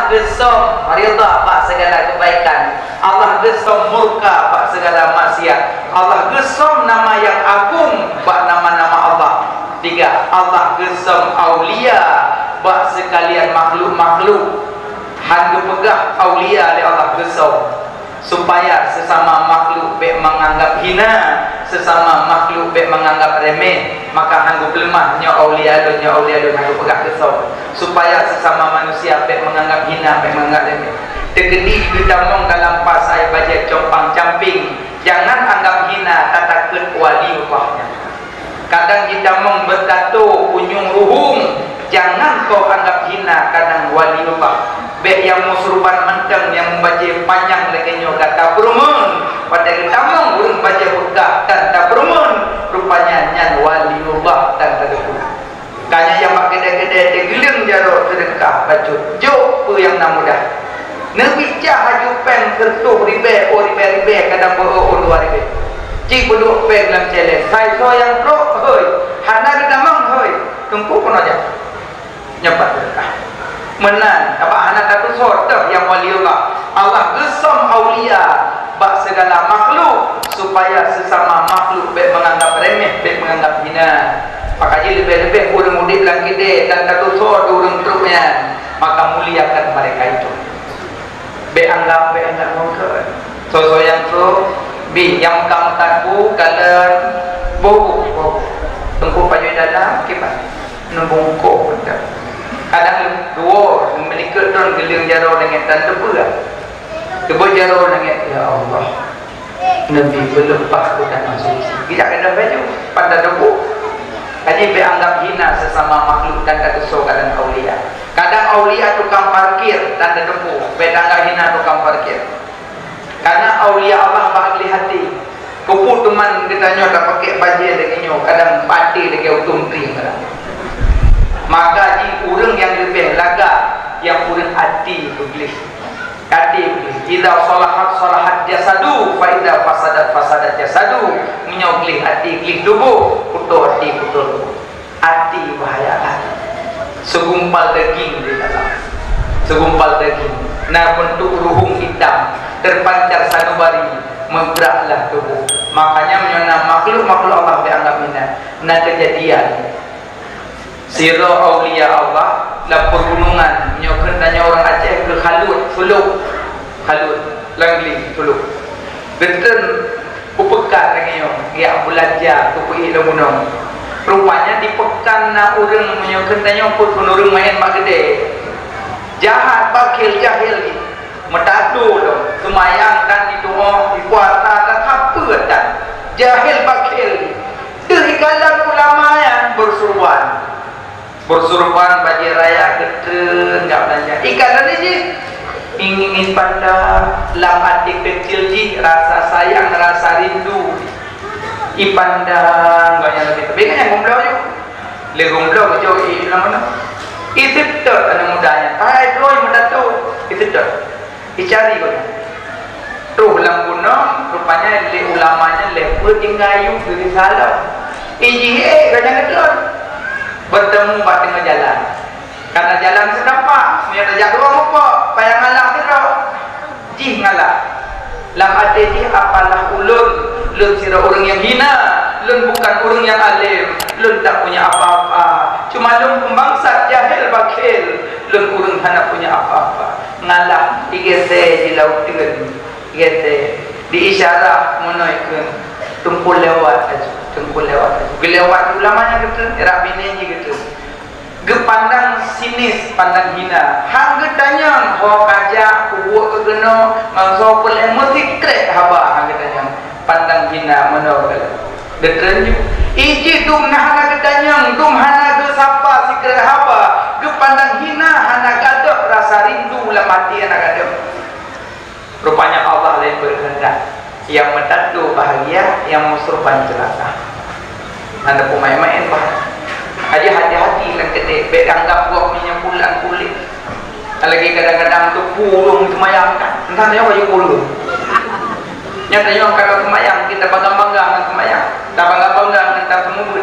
Allah gesam ridha pak segala kebaikan, Allah gesam murka pak segala maksiat, Allah gesam nama yang agung pak nama-nama Allah. 3, Allah gesam aulia bak sekalian makhluk-makhluk. Hangga pegah aulia oleh Allah gesam supaya sesama makhluk baik menganggap hina, sesama makhluk baik menganggap remeh, maka hangga lemah nya aulia hangga pegah gesam supaya sesama manusia baik menganggap hina, baik menganggap remeh. Tegedi kita mong dalam pas saya baca compang camping, jangan anggap hina tata ket wali Allahnya. Kadang kita mong bertato punyung ruhung, jangan kau anggap hina kadang wali Allah. Baik yang musruban menteng yang membaca panjang legenyo kata perumun, pada kita mong urung baca bekah dan tak perumun, rupanya nyan wali Allah dan tak deku. Kanya yang mak gede-gede tegeling jaro sedekah bacut jok pe yang nak mudah. Nabi cah haju pen tertuh ribe kadang bo 2 ribe. Cik beduk pen dalam challenge. Saya so yang pro hoi. Hana kita mang hoi. Tunggu pun aja. Nyepat sedekah. Menang apa hana tak sort yang wali Allah. Allah gesam aulia bak segala makhluk supaya sesama makhluk baik menganggap remeh, baik menganggap hina. Maka jadi lebih-lebih urang mudik lang gede dan tak sort urang truknya, maka muliakan mereka itu. Baik anggap mungkin. So yang tu bi yang kamu taku kalian bohong. Tunggu paju dalam kipas nembungkuk betul. Kadang dua memiliki don geling jaro dengan tanda pula. Kebo jaro dengan ya Allah. Nabi berlepas bukan masuk. Tidak kena baju pada debu. Hanya beranggap hina sesama makhluk dan kata sokalan aulia. Kadang aulia tukang parkir tanda debu. Beranggap hina tukang parkir. Karena aulia Allah bahagi hati. Kupu teman kita nyoda pakai baju dengan nyo. Kadang pati dengan utum ting. Maka di urang yang lebih laga yang urang hati iblis. Hati iblis. Idza salahat jasadu fa idza fasadat jasadu. Menyogli hati iblis tubuh, putus hati putus tubuh. Hati bahaya hati. Segumpal daging di dalam. Segumpal daging. Nah bentuk ruhung hitam terpancar sanubari menggeraklah tubuh. Makanya menyona makhluk-makhluk Allah dianggap hina. Nah kejadian siro aulia Allah la pergunungan nyokan tanya orang Aceh ke Khalut Langli Fuluk geten upekan dengan ya belajar kupui gunung rupanya di pekan na urang nyokan tanya pun urang main mak gede jahat bakil jahil ni metatu dong semayang dan itu di puasa dan apa dan jahil bakil dari kalangan ulama yang bersurupan bagi raya gede enggak belanja ikan tadi ji ingin pada lam hati kecil ji rasa sayang rasa rindu ipandang banyak lebih tapi kan yang gomblau je le gomblau macam lama mana itu tak ada mudahnya tai doi mudah tu itu tak dicari kau tuh lam gunung rupanya le ulamanya leput tinggayu dari salah iji kadang kadang bertemu pada tengah jalan karena jalan sedampak ni ada jaduang apa payah ngalah terau jih ngalah lam hati jih apalah ulun sira orang yang hina lun bukan orang yang alim lun tak punya apa-apa cuma lun pembangsa jahil bakil lun orang hana punya apa-apa ngalah igese di laut dengan igese di isyarat monoikun tumpul lewat gelewat ulamanya gitu era bini gitu gepandang sinis pandang hina hang gedanyang ho kaja kubu kegeno mangso pole musik krek haba hang gedanyang pandang hina menol dekren iji dum hana gedanyang dum hana ge sapa sikre haba gepandang hina hana gadok rasa rindu la mati anak gadok rupanya Allah lain berkehendak yang mentadu bahagia yang musrupan celaka anda pemain-main bah aja hati-hati lang gede beranggap buat minyak pulang kulit lagi kadang-kadang tu pulung semayangkan entah tanya apa pulung nyatanya kalau semayang kita bangga-bangga dengan semayang tak bangga-bangga dengan tak semua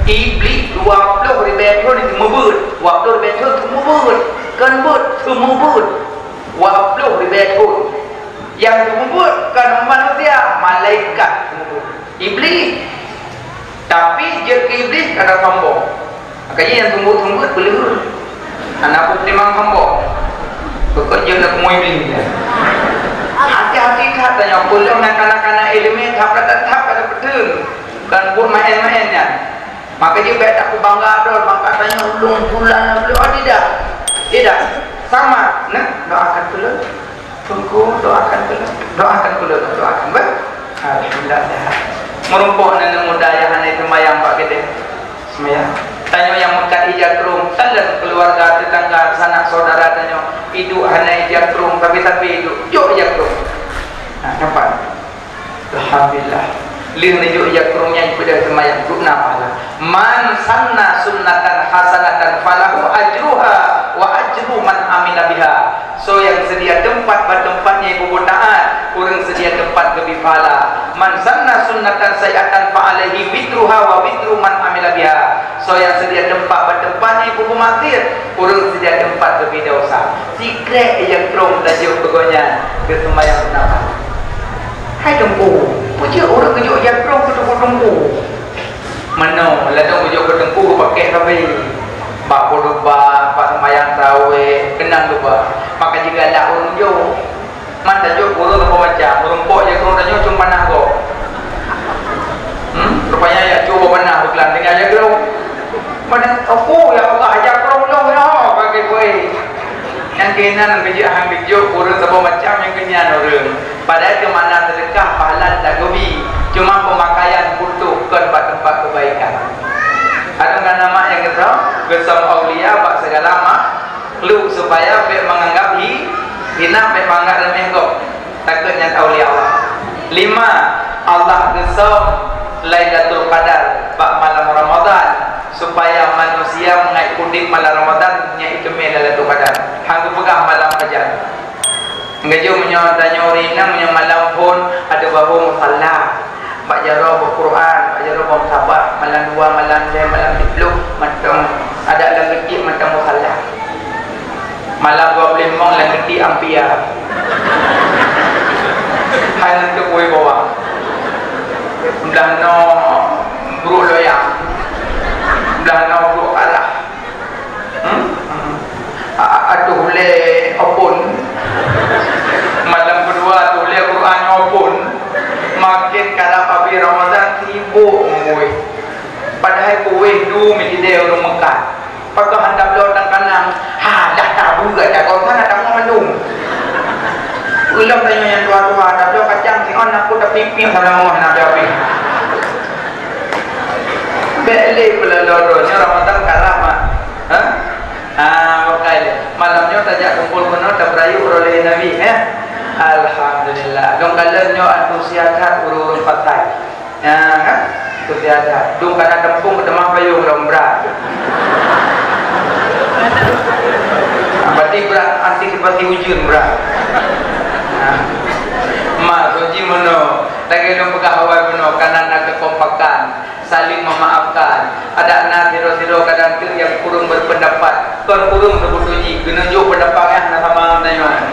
iblis 20 ribu itu semua 20 ribu itu semua kan buat kemubut wa abluh ribayatun. Yang kemubutkan manusia malaikat kemubut, iblis. Tapi je ke iblis kada sombong. Makanya yang tumbut-tumbut boleh anak pun memang sombong. Bekerja nak mau iblis. Hati-hati katanya belum nak kanak-kanak elemen tak ada betul. Kan pun main-mainnya. Maka dia baik tak bangga dol, maka tanya ulung bulan belum tidak. Tidak. Sama, nak doakan dulu. Tunggu doakan dulu. Doakan dulu, doakan. Alhamdulillah sehat. Merumpuk nana mudaya hanya semayang pak kita. Semayang. Tanya yang mekat ijak rum, talan keluarga tetangga sanak saudara tanya, hidup hanya ijak rum, tapi hidup, jauh ijak rum. Nah, nampak? Alhamdulillah. Lih nejuk ijak rumnya pada semayang guna pahala. Man sanna sunnatan hasanatan falahu ajruha wa ajru man amila biha. So yang sedia tempat bertempatnya ibu taat, kurang sedia tempat lebih pahala. Man sanna sunnatan sayyatan fa alaihi witruha wa witru man amila biha. So yang sedia tempat bertempatnya ibu matir, kurang sedia tempat lebih dosa. Secret ijak rum tajuk pokoknya ke semayang guna pahala. Hai tempu. Puja orang kejut jakrong ke tunggu-tunggu. Mana ladang kejut ke tunggu pakai tapi bak bodoba, pak semayang tarawih, kenang lupa. Maka jika ada orang jauh, mana jauh burung apa macam, burung pok jakrong tanya cuma panah kok. Rupanya ya cuba panah berkelan dengan jakrong. Mana aku ya Allah jakrong dong ya, pakai kue. Yang kena nak kerja hang kejut burung apa macam yang kenyan orang. Padahal ke mana sedekah pahala tak gobi, cuma pemakaian butuh ke tempat-tempat kebaikan. Ada nama yang kita gesam aulia bak segala mak lu supaya be menganggap hina be menganggap remeh kok. Takutnya aulia Allah. 5. Allah gesam Lailatul Qadar bak malam Ramadan supaya manusia mengikuti malam Ramadan nya itu Lailatul Qadar. Hang pegang malam fajar. Ngajau menyatanya orina menyamalam pun ada bahu musalla, pak jarah berquran, pak jarah bersabar, malam 2, malam 5, malam 10, macam ada lagi macam musalla. Malam 25 lagi ampia. Hal tu boleh bawa. Dah no bro loyang, dah no bro kalah. Aduh le apun. Malam kedua tu lihat Quran pun makin kalau habis Ramadan sibuk mui. Padahal kuih du mesti dia orang Mekah. Pakai handap lo dan kanan. Ha dah tahu juga dah kau sana dah mandung. Ulam tanya yang tua-tua dah lo kacang si on aku dah pipi sana mau nak api. Beli pula lorongnya Ramadan kalah mah. Makanya malamnya tajak kumpul penuh tak berayu oleh Nabi Alhamdulillah. Dong kalanya antusiasat urun patai. Kan? Antusiasat. Dong kana tempung demah payung lombra. Berarti berat antisipasi hujan berat. Ma soji mono. Lagi dong pegah awal mono kanan nak kekompakan. Saling memaafkan. Ada anak siro-siro kadang tu yang kurang berpendapat. Kon kurang berbutuji. Kena jauh pendapat kan sama tanya.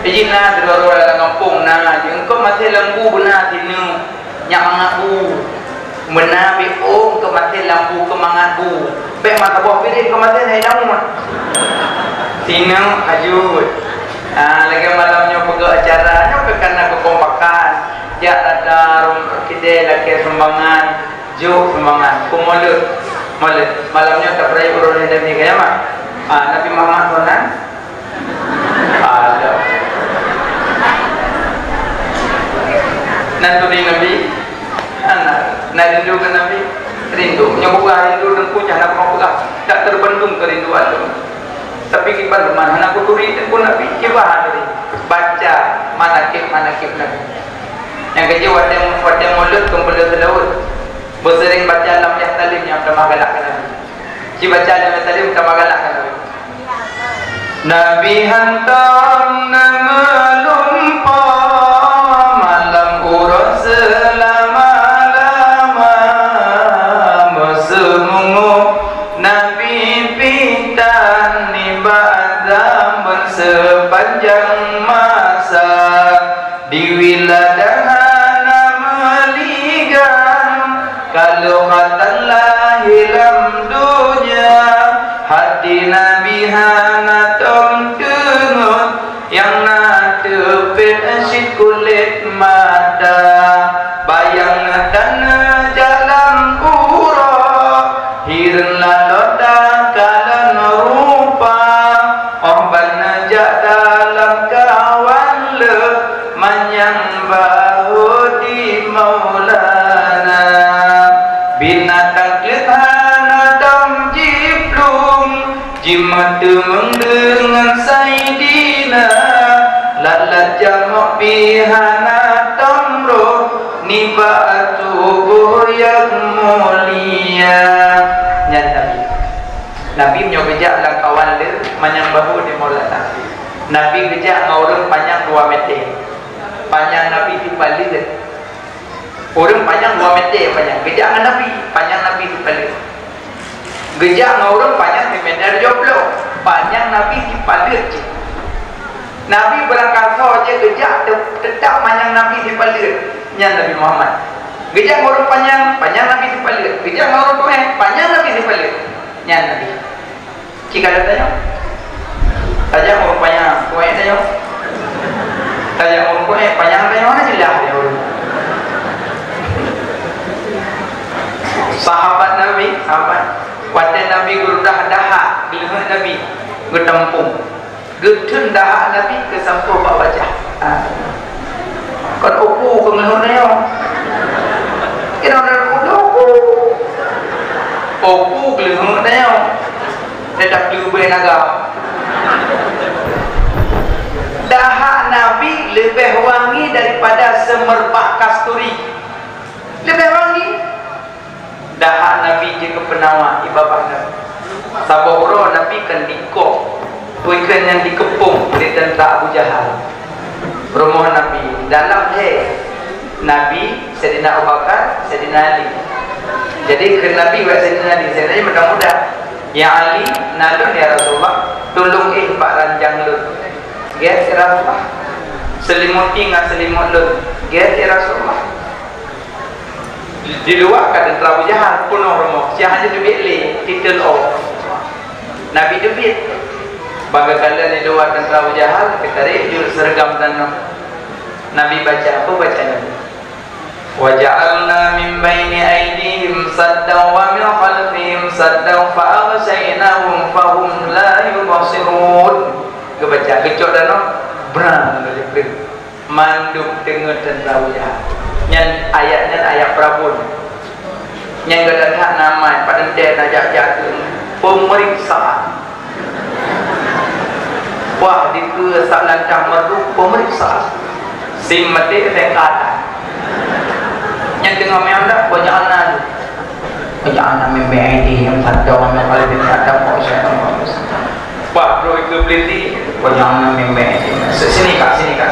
Ijin na siro-siro dalam kampung na. Engkau masih lembu benar sini. Nyak mangabu. Benar biung ke masih lembu ke mangabu. Baik mata buah piring ke masih saya namun. Sini hajut. Lagi malamnya pergi acaranya kerana kekompakan. Ya ada kita lagi sumbangan. Jauh sumbangan, kumolut, malamnya tak pernah urus Nabi kaya mak. Nabi Muhammad sonan, ada. Nanti Nabi, nak rindu ke Nabi, rindu. Nyoba rindu dan punya nak mau pegang, tak terbendung kerinduan tu. Tapi kita mana nak kuturi dan pun Nabi, kita hari baca manakib Nabi. Yang kerja wadah mulut kumpul selaut. Bersering baca lam yahtalim yang pertama galakkan Nabi. Si baca lam yahtalim pertama galakkan Nabi. Nabi hantar mengelumpah malam urut selama-lama bersemungut. Nabi pitan ibadah sepanjang masa di wiladahana meligan kalau katalah hilang dunia hati Nabi hana tom dengut yang nak tepet asyik kulit mata bayang dan jalan urah hirna loda kalan rupa omban najak dalam kawan le manyang bahu di maulana binatang kelihana dam jiplung jimat dengan saidina lalat jamak bihana tamro niba tubuh yang mulia nyan Nabi menyokejak lang kawan dia manyang bahu di maulana Nabi kejak ngorang panjang 2 meter panjang Nabi di balik dia orang panjang 2 meter panjang kejak dengan Nabi panjang Nabi di balik kejak ngorang panjang 1 meter 20 panjang Nabi di balik Nabi berangkat saja kejak tetap panjang Nabi di balik nya Nabi Muhammad kejak ngorang panjang Nabi di balik kejak ngorang panjang Nabi di balik nya Nabi jika ada tanya tanya orang panjang kue tanya tanya orang kue panjang tanya mana jelas dia orang sahabat Nabi pada Nabi guru dah giliran Nabi gedempung gedun dah Nabi ke sampul bak wajah kan opu ke ngelihat dia kena ada opu giliran dia dia tak diubah naga dahak Nabi lebih wangi daripada semerbak kasturi lebih wangi dahak Nabi je kepenawa ibabah Nabi saboro Nabi kan dikok ikan yang dikepung di tentara Abu Jahal rumah Nabi dalam Nabi Sayyidina Abu Bakar Sayyidina Ali jadi ke Nabi wa Sayyidina Ali Sayyidina Ali mudah-mudah ya Ali nalun ya Rasulullah tolong pak ranjang lun ya Rasulullah selimuti ngah selimut lun ya Rasulullah di luar kata Abu Jahal penuh rumah siapa aja debit le titel off Nabi debit bangga kalian di luar dan Abu Jahal ketarik jul sergam dan Nabi baca apa bacanya waja'alna min baini aydihim saddan wa min khalfihim saddan fa aghshaynahum fahum la yubsirun kebaca kecok dan berang manduk dengan tentang Jahal yang ayatnya ayat Prabun yang kedatangan nama pada dia najak jatuh pemeriksaan wah itu salah merdu pemeriksaan sim mati rekatan yang tengah meanda banyak membeidi yang pada orang kalau tidak ada proses wah bro itu beli banyak membeidi sini kak sini kak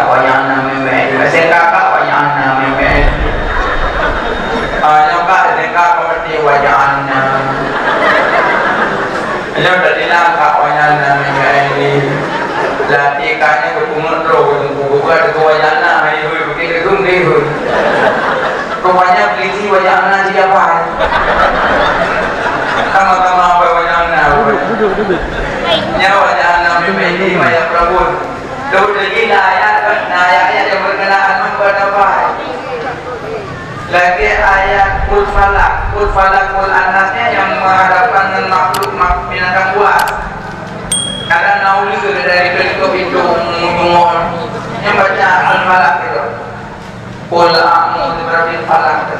banyak membeidi saya kakak banyak membeidi yang kak dekat seperti wajahnya yang dari langkah banyak membeidi latihannya kepungut roh buka dengan wajahnya hari begitu gedung deh rupanya beli wajahnya siapa sama-sama apa wajahnya nya wajahnya memiliki banyak Prabun lalu lagi ayat yang berkenaan memperdapat lagi ayat kul falak kul anasnya yang menghadapkan makhluk binatang buas karena nauli dari teleskop itu mengumur yang baca al-falak itu kul a'udzu birabbil falak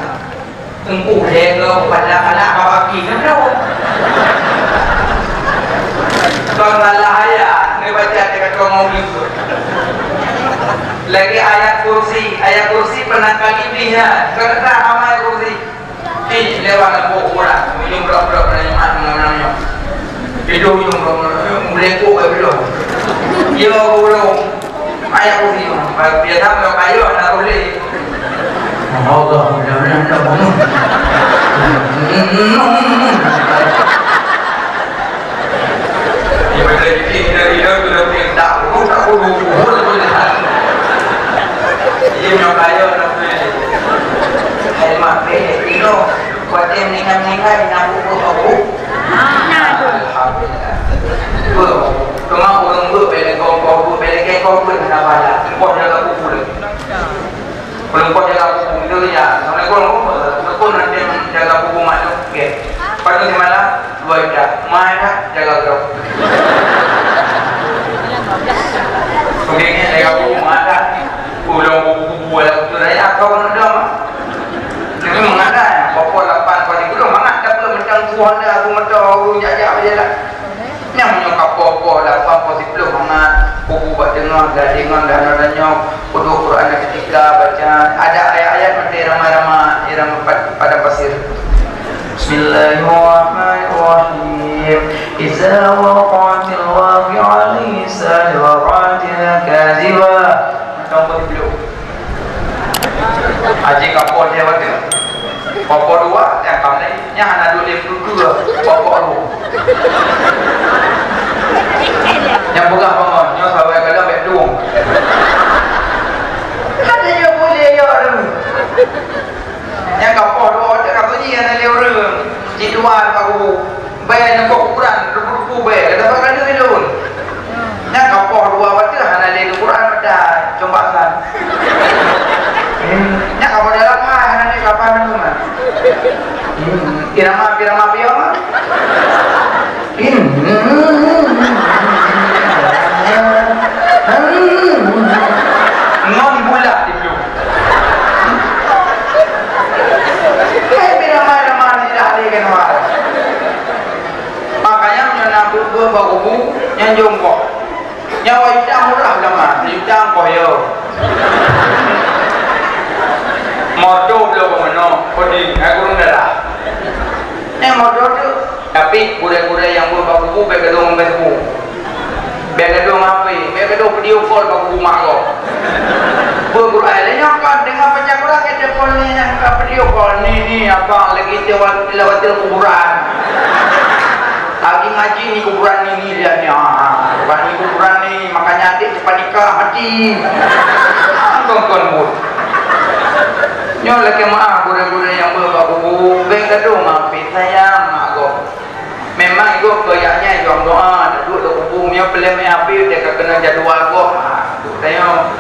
tengku helo pada anak kawaki kenapa kalau ayat ni baca dekat ngomong itu lagi ayat kursi pernah kali lihat kerana ramai kursi lewat orang minum berapa namanya hidup melengkuk ke belum dia belum ayat kursi biasa kalau kayu nak boleh Allah Jadi dari itu sudah perintah, tak perlu Ia nak kaya nak beli. Hai mak beli, ino kuatin ningan-ningan nak buku. Alhamdulillah. Cuma orang beli kau beli kau pun nak bala. Kau jaga buku lagi. Kalau kau jaga buku itu ya, sampai kau nanti jaga buku macam ke. Pada di mana? Baca, mana jaga kau. Begini jaga buku mana? Pulang buku lah tu raya kau nak dah. Jadi mengada ya, pokok 8 pagi belum mengada belum macam Tuhan dah aku macam jajak aja lah. Yang menyokap pokok 8 pagi belum mengad buku buat dengar gadingan dan adanya kudu Quran ketika baca ada ayat-ayat nanti ramai-ramai irama pada pasir. Bismillahirrahmanirrahim. Iza waqa'atil waqi'ah laysa liwaqa'atil kadhibah. Nombor belum. Aji kapor dia waktu. Kapor 2 yang kami yang anak dulu dua. Kapor 2. Yang bukan bangun, yang sampai kalau baik duung. Ada je boleh ya tu. Yang kapor 2 tak kata ni anak lewat. Jiduan aku. Bayar yang kau Quran, rupu-rupu bayar. Kata apa ada tu? Yang kapor 2 waktu anak lewat Quran pada jombakan. Nya kamu dalam nanti kapan tu mah? Pirama piama. Ngon bulat itu. Pirama tidak ada kan wah. Makanya nyana buku baku yang jongkok. Nyawa itu murah lama, itu koyo. Motor belum mana, kodi, aku rendah. Motor tu, tapi budak-budak yang buat buku, berkedung Facebook, berkedung apa? Berkedung video call buku mak kau. Buku ayatnya kan dengan macam orang kita call ni, yang video call ni apa? Lagi lewatil kuburan. Lagi ngaji ni kuburan ni lihat ni. Ni kuburan ni, makanya adik cepat nikah mati. Kon bud. Nyo lagi maaf guru-guru yang berbuku bengkadung api sayang aku. Memang itu kayaknya juang doa duduk di kubu nyo pelem api dia kena jadual kok. Tengok.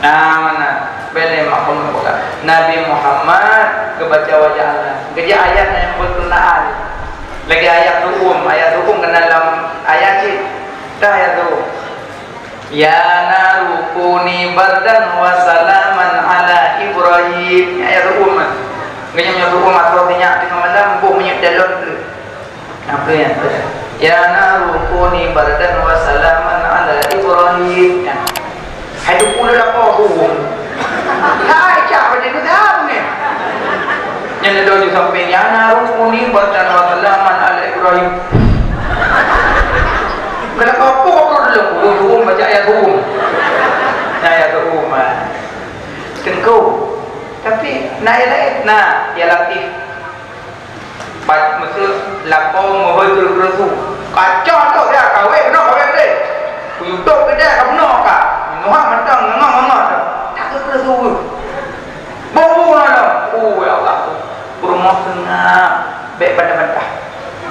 Mana beli makom bukan. Nabi Muhammad kebaca wajah Allah. Kerja ayat yang berkenaan. Lagi ayat hukum kena dalam ayat sih. Dah ayat tu. Ya naru kuni bardan wa salaman ala Ibrahim. Ayat hukum. Ganyam hukum artinya dengan malam bu menyek dalon tu. Apa ya? Ya naru kuni bardan wa salaman ala Ibrahim. Hai tu pula apa hukum? Hai cak macam tu dah ni. Yang ada di samping ya naru kuni bardan wa salaman ala Ibrahim. Kenapa apa hukum baca ayat hukum. Ayat hukum. Kengkau. Tapi naik ya latif. Maksud lapau mohon rasul. Kacau tu dia kahwin deh. Untuk ke dia kamu nak kah? Muhammad mentang ngomong tak ke rasul. Bau lah. Oh ya Allah. Rumah tengah baik pada-pada.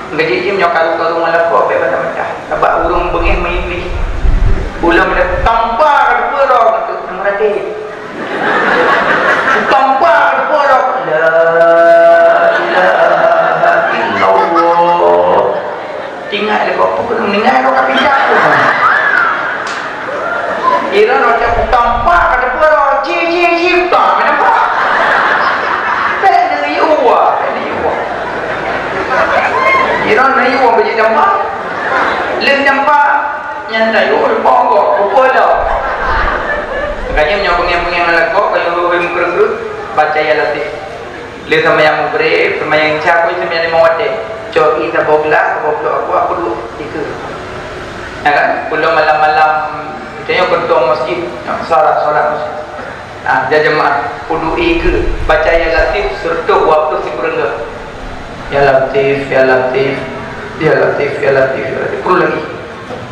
Gaji dia menyokaru-karu malam kau baik pada-pada. Sebab urung bengih mengiblis. Ulang dia tanpa ada perok tu merati. Tanpa ada perok. La ilaha illallah. Tinggal dia kau pun mendengar kau kapindah tu. Ira macam tanpa ada perok. Ji tak nampak. Pena yuwa. Ira na yuwa bagi nampak. Leng nampak yang dah yuk bongkok apa dah. Makanya menyambung-nyambung lakok kalau lebih mengkerut baca ya latif. Lihat sama yang mubrib, sama yang cakap, sama yang mewade. Coki tak bogla, aku dulu itu. Ya kan? Pulang malam-malam, misalnya ketua masjid, solat masjid. Nah, dia jemaah kudu ke baca ya latif serta waktu si berengga. Ya latif, perlu lagi.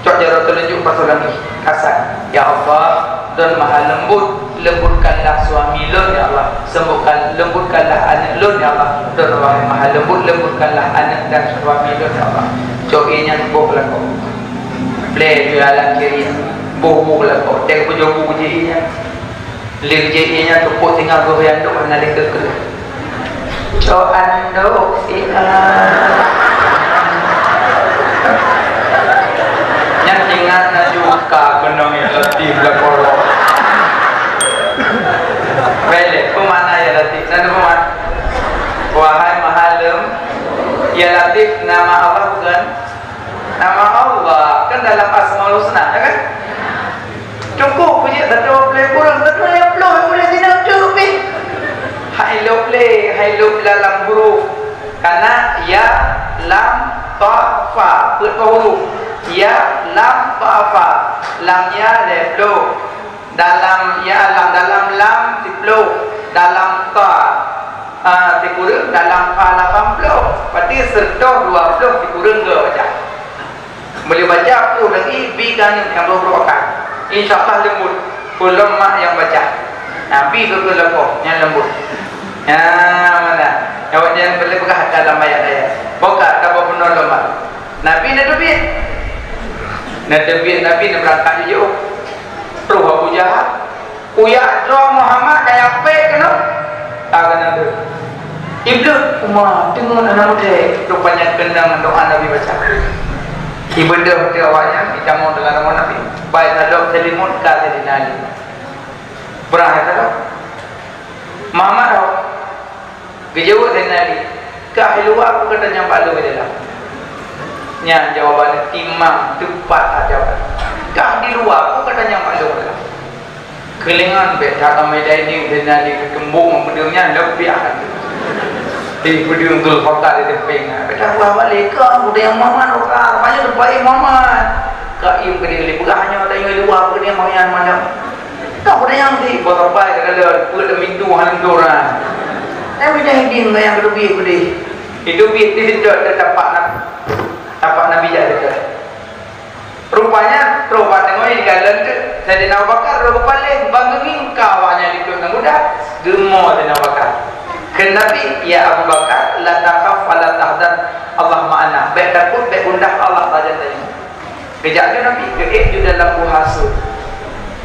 cok jaro telunjuk pasal lagi kasar. Ya Allah, dan maha lembut, lembutkanlah suami lun ya Allah, sembuhkan, lembutkanlah anak lun ya Allah, dan Allah maha lembut, lembutkanlah anak dan suami lun ya Allah. Cok inya boh lako play jualan kiri boh lako tek pujo puji inya lir je inya tepuk tinggal go yang dok na lek ke cok ando nyatingan na juga kenong ya letih lakoro bele pemana ya letih nanu peman wahai mahalem ya latif nama Allah bukan nama Allah kan dalam Asmaul Husna ya kan cukup puji satu play kurang satu yang belum boleh tidak cukup hai lo dalam huruf karena ya lam ta fa huruf ya lam ta fa lam ya leblo dalam ya dalam lam diplo dalam ta dikurang dalam fa 80 berarti serta 20 dikurang ke baca boleh baca tu lagi B kan yang berapa insyaallah lembut ulama yang baca nabi tu lepo yang lembut ya mana awak jangan boleh pegang dalam ayat-ayat buka tak benar lemah nabi nak debit nabi nak berangkat jauh perlu Abu Jahal uyak doa Muhammad kayak apa kena akan ada Iblis umar dengar anak muda rupanya kendang doa Nabi baca ibadah dia awalnya kita mau dengan nama Nabi baik ada selimut kasih dinali berapa ada Muhammad tahu kejauh dinali kehiluan aku kata nyampak lu dalam yang jawabannya timang tepat jawaban kah di luar aku kata nyampak lu dalam kelingan beta kami ini dinali kekembung memudahnya lebih akan di video untuk fakta di depan. Beta buat balik ke, udah yang Muhammad orang, banyak terbaik Muhammad. Kaim ke dia bukan hanya tanya dua, ke dia mau yang mana? Tak udah yang di botol pai kalau buat mintu handoran. Tapi dah ini yang lebih ke dia. Hidup dia tidak dapat Nabi jadi. Rupanya terobat tengok ini kalian tu. Saya nak bakar roh paling bangunin kawannya di kota muda. Gemar dia nak bakar. Kenabi ya Abu Bakar la takhaf wa la tahzan Allah ma'ana baik takut baik undah Allah saja tanya kejap tu Nabi keek juga dalam puasa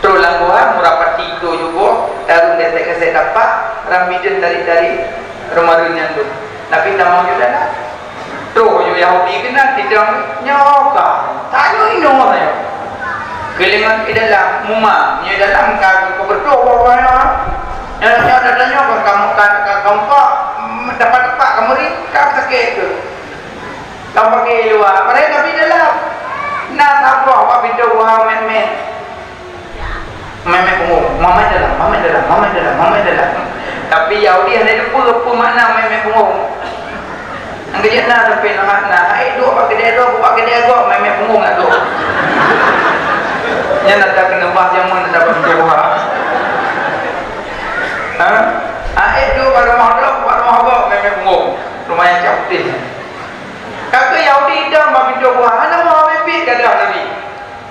tu langguhan merapat tiga juga darun detek saya dapat rambidan dari rumah dunia tu Nabi tamang juga nak tu Yahudi kena tidak nyoka tanya ino tanya kelingan di dalam muma di dalam kau berdoa yang tanya kamu dapat kamu ni kamu sakit tu kamu pergi luar pada Nabi dalam nak apa apa video wah memet punggung mama dalam tapi Yahudi ada apa makna memet punggung angkat je nak sampai nak hai duk apa kedai gua memet punggung nak duk yang nak kena bah jamun nak dapat video wah itu pada mahal memang punggung lumayan cantik kakak Yahudi dah bagi dua buah mana mau bebek kata Nabi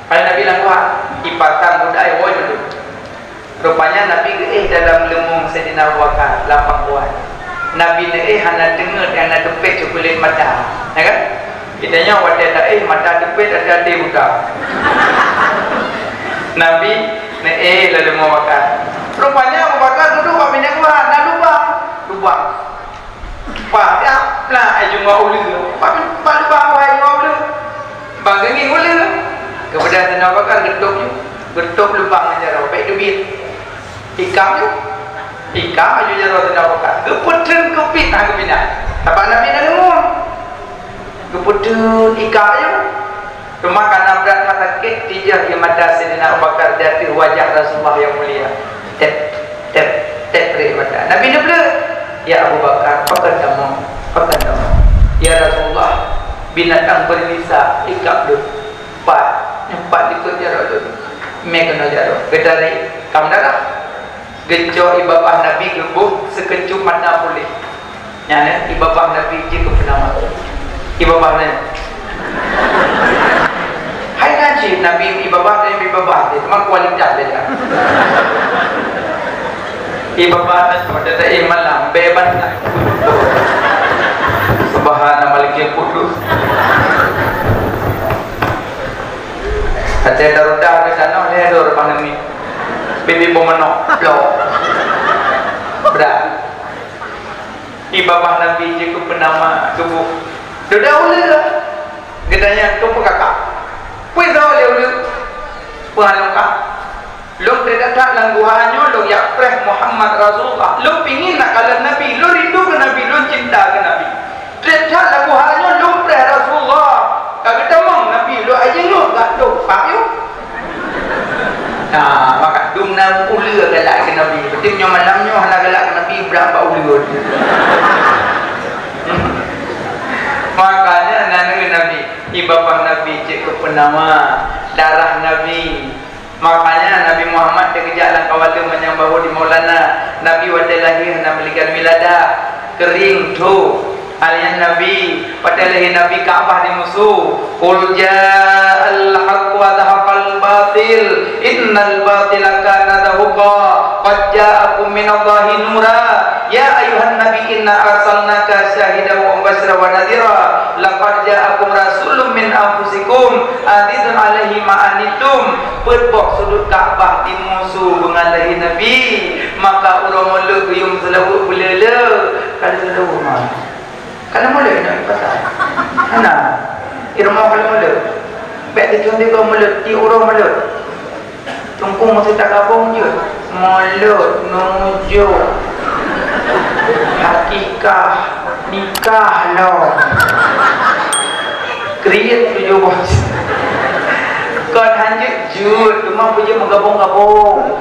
pada Nabi langkah ipatan budaya boy betul rupanya Nabi dalam lemung Sayyidina Abu Bakar 8 buah Nabi ni hanya dengar yang nak depek kulit mata ya kan kita nyawa ada mata depek ada buka Nabi ni lalu mau makan rupanya Abu Bakar duduk buat minyak buah nak lubang pak siap lah jumpa ulu pak lubang wahai jumpa ulu bang genging ulu kepada Abu Bakar getuk lubang aja baik debit ikam aja jaro Abu Bakar keputan kepit nak kepina apa Nabi nak lemur keputan ikam aja rumah karena berat kata kek tijah di mata Sayyidina Abu Bakar dari wajah Rasulullah yang mulia tep mata Nabi ni pula ya Abu Bakar pakai nama ya Rasulullah binatang berbisa ikap dulu empat ikut jarak dulu mereka jarak kedari kamu darah gencok ibabah Nabi gebuk sekecup mana boleh yang ibabah Nabi jika pernah ibabah ni hai ngaji si Nabi ibabah dan ibabah itu mah kualitas dia. Ibabah pada tak malam bebas lah. Subhana Malikil Qudus. Ada darudah di sana oleh ada orang ni. Bibi pemenok lo. Berat. Ibabah Nabi je ke penama tubuh. Dah oleh lah. Gedanya tu kakak. Puih dah oleh. Puhalongkah. Lu tidak tak langguhannya lu ya preh Muhammad Rasulullah. Lu pingin nak kalah Nabi, lu rindu ke Nabi, lu cinta ke Nabi. Tidak langguhannya lu preh Rasulullah. Kagak demang Nabi, lu aja lu gak lu, faham you? Nah, maka dumna ulir galak ke Nabi. Betimnya malamnya hendak galak ke Nabi berapa ulir. Makanya nanu Nabi, ibabah Nabi cik ke penama darah Nabi. Makanya Nabi Muhammad dia kejalan kawal menyambahu di Maulana Nabi pada lahir nak belikan miladah kering tu alian Nabi pada lahir Nabi Kaabah di musuh qul ja'al haqq wa dhahaqal batil innal batila kana zahuqa qad ja'akum minallahi nura ya ayuhan nabi inna arsalnaka syahidan wa mubasysyiran wa nadhira laqad ja'akum rasulun min anfusikum azizun alaihi ma anittum perbok sudut Kaabah di musuh mengalahi Nabi maka urang mula kuyum selawut belela kalau selawut mah kalau mula nak pasal mana irma kalau mula baik dia kau mula ti urang mula tungkung masih tak gabung je mulut nuju hakikah nikah lo create tujuh bos kan hanjut jut cuma punya menggabung-gabung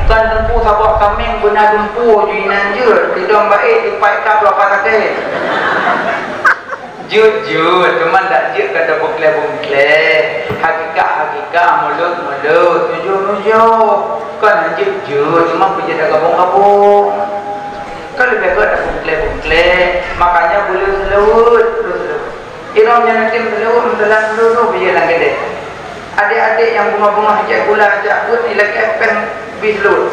kan tempuh sabak kambing benar tempuh juinan jut tidak baik dipaik kap berapa kata jut cuma tak jut kata bukle hakikah mulut nujuh kan hanjut jut cuma punya dah gabung-gabung kan lebih ke ada bukle makanya boleh selawut irong jangan tim selawut mentelan dulu biar lagi deh adik-adik yang bunga-bunga hijab gula hijab pun ilak epeng bislut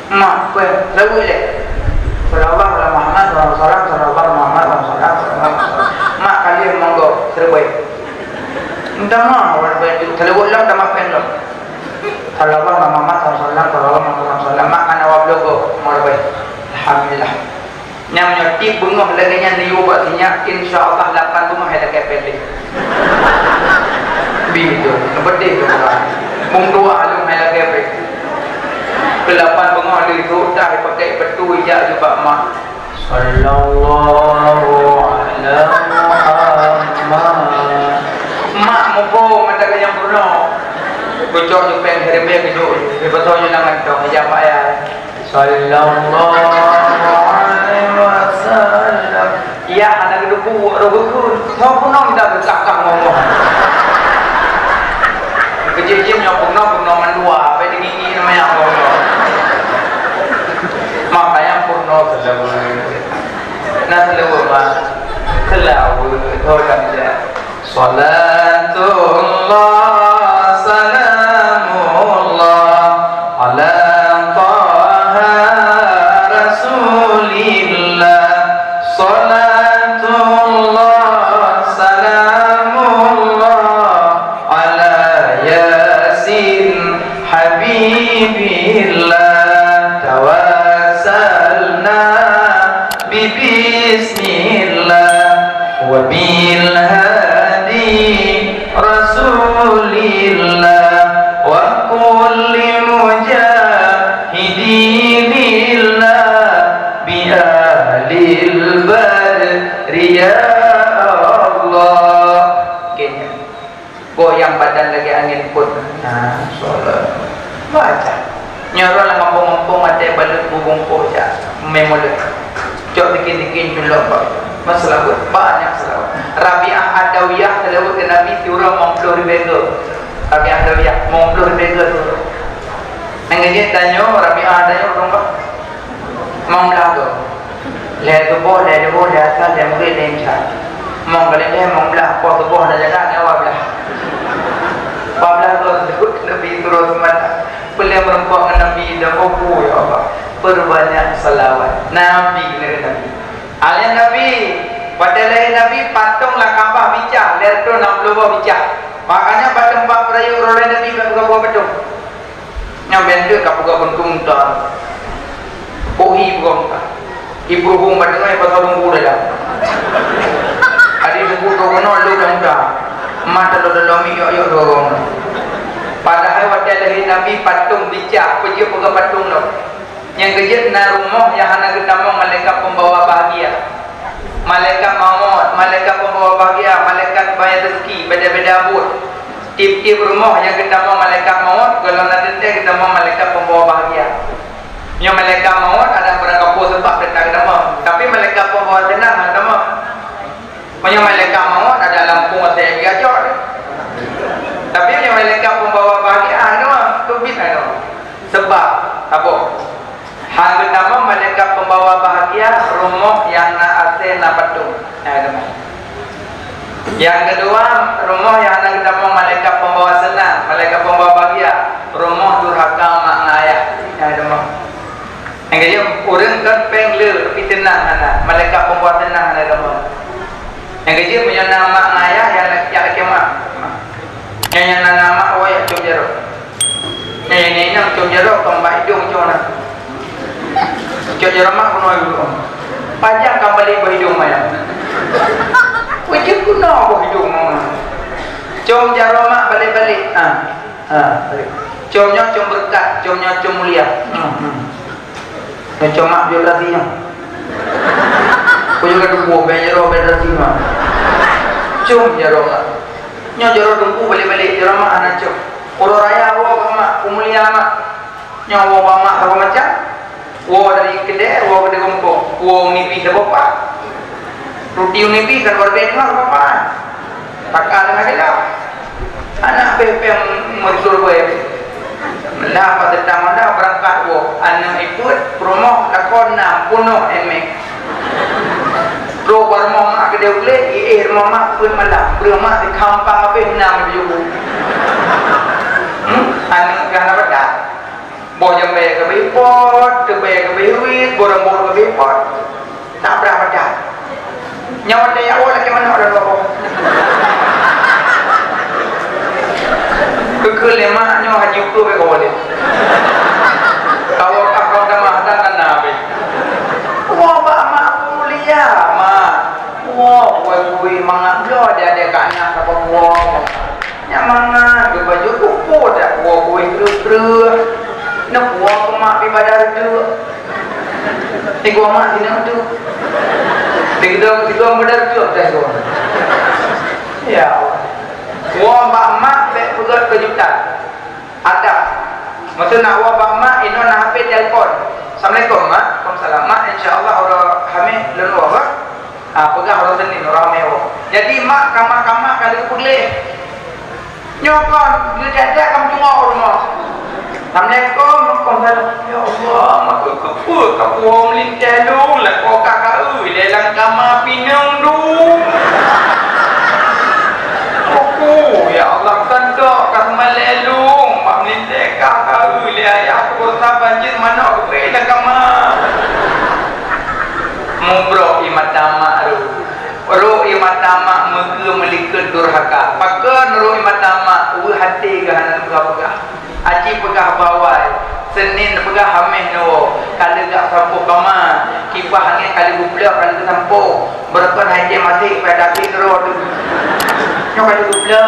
mak pun lagu ilak salawat ala Muhammad salawat Muhammad salawat mak kalian monggo terbaik entah mak orang baik salawat lang tak maafkan lang salawat ala Muhammad salawat mak kan awak logo mau baik alhamdulillah yang menyerti bunga lagi yang diubah sinyak insyaAllah 8 bunga ada kepeli begitu, seperti itu kan. Mung dua alung hai lagi apa? Kelapan bunga itu dah pakai betul ijak juga mak. Sallallahu alaihi Muhammad. Mak mupo mata yang purno. Bocor ju peng herbe kejo. Betul je nangan dong ijak pak ya. Sallallahu alaihi wasallam. Ya anak debu rogo kau pun dah bercakap ngomong. Kejadian yang purno mandua apa tinggi namanya purno makanya purno selawat nah selawat orang dia salatullah salamullah ala taha rasulillah salatullah Habibillah tawassalna bismillah wa bil hadi rasulillah wa kulli mujahidillah bi ahlil badri ya Allah goyang badan lagi angin pun solat baca nyorol lah ngomong-ngomong ada balut bubung koja memulut cok bikin-bikin julok masalah banyak selawat Rabi'ah Adawiyah selawat ke Nabi tiurang memplur bego Rabi'ah Adawiyah memplur bego tu yang tanya Rabi'ah Adawiyah orang kau membelago lihat tubuh asal dia mungkin lencah menggalih dia membelah kuat tubuh dan jaga nyawa belah Pablah tu Nabi terus mana boleh merempak dengan Nabi dan opo ya Allah. Perbanyak salawat. Nabi kena Nabi. Alian Nabi pada lahir Nabi patunglah Kaabah bicah, lerto 60 bicah. Makanya pada tempat perayaan orang Nabi berapa patung. Yang benda kapuga bentung tak. Kohi bukan tak. Ibu hung pada ngai pasal tunggu dah. Adi tunggu tu kono lu dah. Mata lu dalam yo dorong. Padahal pada lahir Nabi patung bicah, pergi pegang patung tu. Yang kejut na rumah yang hana ketama malaikat pembawa bahagia. Malaikat maut, malaikat pembawa bahagia, malaikat bayar rezeki, beda-beda abut. Tip-tip rumah yang ketama malaikat maut, kalau nanti ketama malaikat pembawa bahagia. Yang malaikat maut ada berapa sebab datang ketama. Tapi malaikat pembawa tenang ketama. Punya malaikat maut ada lampu saya gajak. Tapi yang malaikat pembawa bahagia ketama, tu bit ketama. Sebab apa? Hal pertama malaikat pembawa bahagia rumah yang nak asal nak patung. Yang kedua rumah yang nak ketemu malaikat pembawa senang, malaikat pembawa bahagia rumah durhaka mak ayah. Yang ketiga orang kan pengle tapi tenang anak malaikat pembawa tenang ada rumah. Yang ketiga punya nama ayah yang nak kiamat. Yang nama awak cum jeruk. Ini yang cum jeruk kembali hidung cum nak. Cuci ramah kuno ibu, panjang kembali berhidung mayat. Wajib kuno berhidung mana? Cum jaromah balik-balik, balik. Cumnya cum berkat, cumnya cum mulia. Cuma jual lagi yang. Kau juga tunggu bejero bejero mah. Cum jaromah, nyo jaro tunggu balik-balik jaromah anak cum. Orang raya awak mak, umulia mak, nyawa mak apa macam? Wah dari kedai, wah dari kampung, wah unipi dah berapa? Roti unipi kan berbeza berapa? Takkan dengan dia. Anak PP yang muncul gue, lah pada taman dah berangkat wah, anak ikut promo lakon 60 emek. Pro barmo mak kedai boleh, mama pun malam, bermak di kampung apa nama dia bu? Anak kan apa dah? Bo yang baik ke bipot, ke baik ke biwit, borang-borang ke bipot. Tak berapa dah. Nyawa dia awak lagi mana ada apa? Kekal lemak nyawa haji ukur ke boleh. Kalau kau dah mahdan kan nabi. Wah, mak mulia, mak. Wah, kue mangap lo dia anak apa wah. Nyak mangat baju kupu dah. Wah, kue terus. Nak buang mak di badar tu. Tiga mak sini tu. Tiga badar tu dah tu. Ya. Buang mak pek pegat kejutan. Ada. Masa nak buang mak ino nak HP telefon. Assalamualaikum mak. Waalaikumsalam mak. Insya-Allah orang hamil lalu apa? Pegang orang sini orang hamil. Jadi mak kamar-kamar kali boleh. Nyokon dia ada kamu cuma rumah. Assalamualaikum, waalaikumsalam. Ya Allah, maka kepul kapuang melintas lu, lah kau kakak ui, dalam kamar pinang lu. Aku, ya Allah, tanda kat malai lu, mak melintas kakak ui, ayah aku berusaha banjir mana aku pergi dalam kamar. Mubrok imat tamak lu. Ru imat tamak muka melikat durhaka. Pakan ru imat tamak, hati ke hanan pegah-pegah. Aci pegah bawai, Senin pegah hamil no. Kalau tak sampuk kamar, kipas angin kali gubla kali tersampuk. Berapa haji mati pada hati terus. Nyo kali gubla,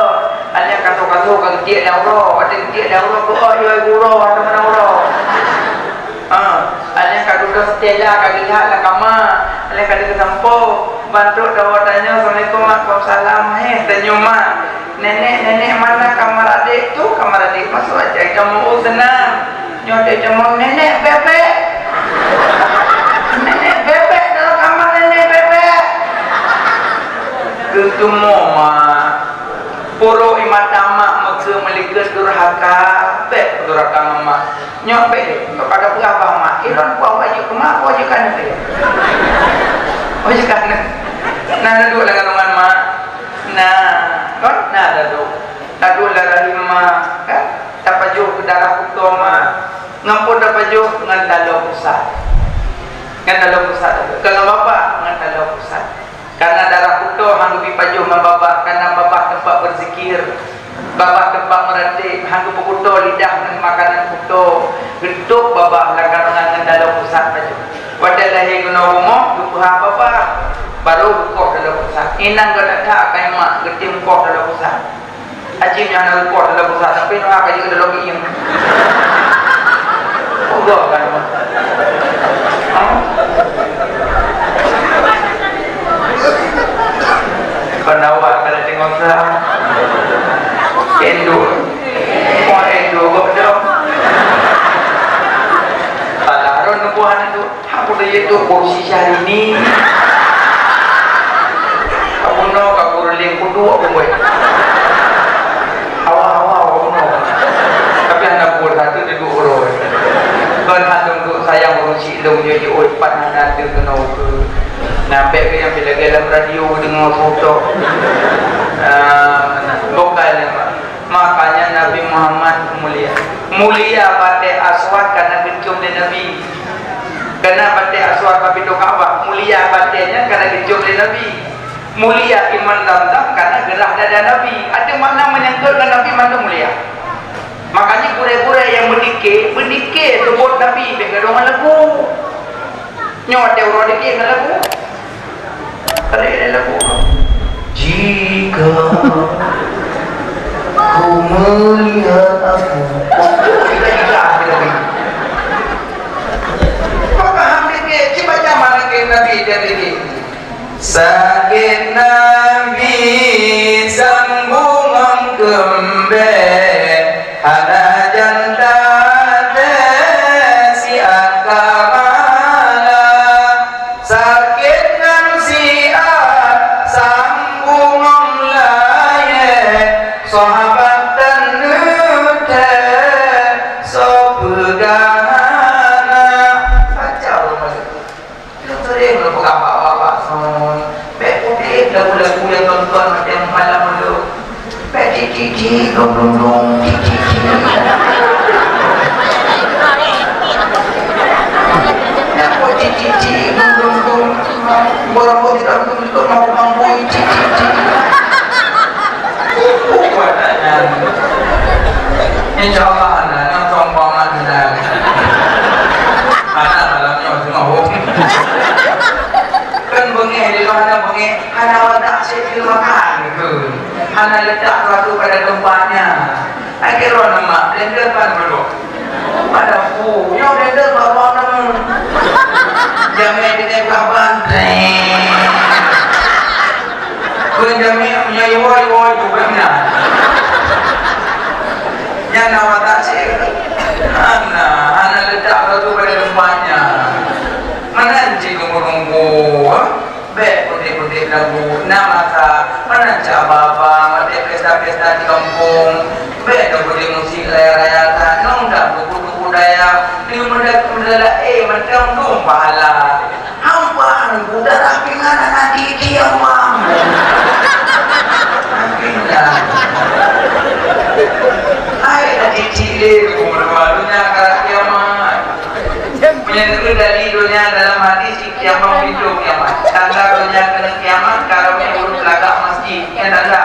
ada kata-kata kau dia dauro, ada dia dauro ko yo guru atau mana guru. Ada kata Stella kali lihat lah kamar, ada kali tersampuk. Bantu dawa tanya Assalamualaikum waalaikumsalam. Tanya mak. Nenek mana kamar adik tu? Kamar adik masuk aja kamu senang. Nyotek cuma nenek bebek. Nenek bebek dalam kamar nenek bebek. Ketemu mak. Puro imat tamak maka melikat durhaka. Bek durhaka mama. Nyopek kepada berapa mak? Iron kau wajib kemak kau wajib kan? Wajib kan? Nah duduk dengan mak. Nah, kan? Nah dah tu. Tadu larahima kan tapajuh ke darah utama ngampun tapajuh ngan dalam pusat ngan dalam pusat kalau bapak ngan dalam pusat karena darah kuto hanggu pipajuh ngan bapak karena bapak tempat berzikir bapak tempat merentik hanggu kuto lidah ngan makanan kuto geduk bapak lakan ngan dalam pusat pajuh wadalah guna umum duha bapak baru kok dalam pusat inang gak ada akan mak getim kok dalam pusat Acim yang nak report dalam pusat sampai nak kaji ke dalam iam. Oh, gua kan. Kau awak kalau tengok sah. Endo. Kau endo gua betul. Talaron nubuhan itu. Aku dah itu posisi hari ini. Aku nak aku reling kudu aku buat. Awal-awal tapi anak buat satu dia dua orang kan hantu untuk sayang urusi ilmu jadi opat anak dia kena ke nampak ke yang bila dalam radio dengar foto lokal makanya Nabi Muhammad mulia pakai aswad karena kencung dari Nabi karena pakai aswad tapi itu Ka'bah mulia pakainya karena kencung dari Nabi mulia iman Zamzam karena gerah dada Nabi ada makna menyangkutkan Nabi mana mulia makanya pura-pura yang berdikir sebut Nabi bergadungan lagu nyawat orang dikir dengan lagu ada lagu jika kau melihat aku maka hampir cuba zaman Nabi dari ini sakit Nabi sambungan kembe ada janda si akamala sakit si sambungan laye sahabat tenute sobegana baca rumah itu sering berpegang bapak lagu-lagu yang tonton macam malam dulu cici dong cici aku cici dong borong tidak betul mau mampu cici insyaallah anak yang sombongan anak malamnya masih mau kan bengi di mana bengi anak wadah sih makan gitu anak letak sesuatu pada tempatnya akhirnya nama blender kan dulu padaku yang blender bawa nama jamnya dengan kapan gue jamnya punya iwoi juga benar yang nama tak sih anak letak sesuatu pada tempatnya menanti nunggu putih-putih lagu nama mana apa ada pesta-pesta di kampung beda boleh musik raya-raya nong dah buku-buku daya di muda macam dong pahala hampa udah rapingan nanti dia mam hai tadi cile barunya kalau kiamat yang dari dunia dalam hadis kiamat hidup kiamat tanda dunia kena kiamat kalau urut lagak masjid yang tanda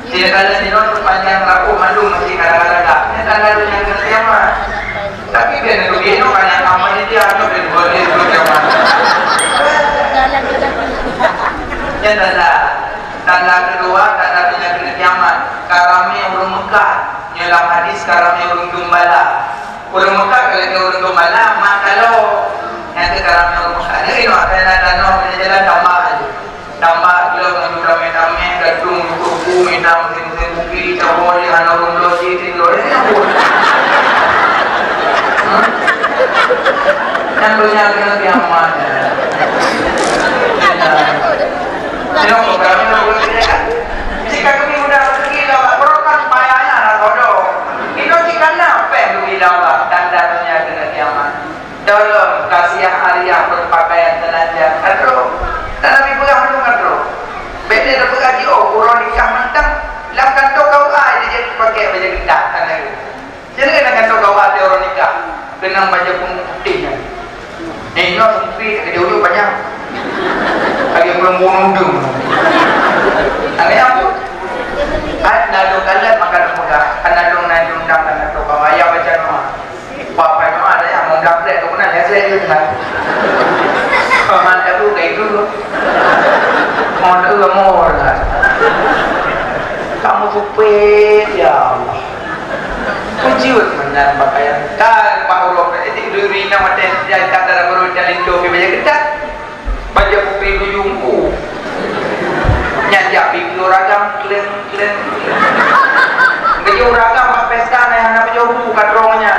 tidak ada di non sepanjang rapuh mandu masih kadang-kadang yang tanda dunia kena kiamat tapi kan begitu kan yang aman itu ada di boleh itu kiamat yang tanda kedua tanda dunia kena kiamat karamnya urut Mekah dalam hadis karamnya urut Gembala urut Mekah kalau urut Gembala mak kalau yang sekarang yang Mekah ini akan ada jalan tambah gila dengan ramai-ramai gadung kuku minta musim-musim buki cabur di hana rumah loji tidur ini apa yang punya kena kiamat ini apa kami nak boleh kan jika kami sudah pergi lawak berokan payahnya nak bodoh itu jika apa yang pergi lawak tanda punya kena kiamat dalam kasiah Arya berpakaian telanjang kadro dan Nabi pegang dulu kadro beda dah pegang dia kurang nikah mentang lam kantor kau ai pakai baju ketat tanah itu. Jadi kena kata kau ada orang nikah, kena baju putihnya. Ini sempit, kejauh banyak. Lagi belum bunuh. Angin apa? Nado kalian makan muda, nado undang kan atau bawa ayam baca doa. Bapak doa ada yang mau dapet tu pun ada saya juga. Mana tu kayak itu, mau tu mau lah. Kamu supet ya Allah. Kujiut menan pakaian. Kan Pak Urok itu duri nama teh yang tak ada baru jalin tu baju ketat. Baju putri duyungku. Nyajak pipi ragam klen. Baju ragam pak pesta na yang nak jauh bukan rongnya.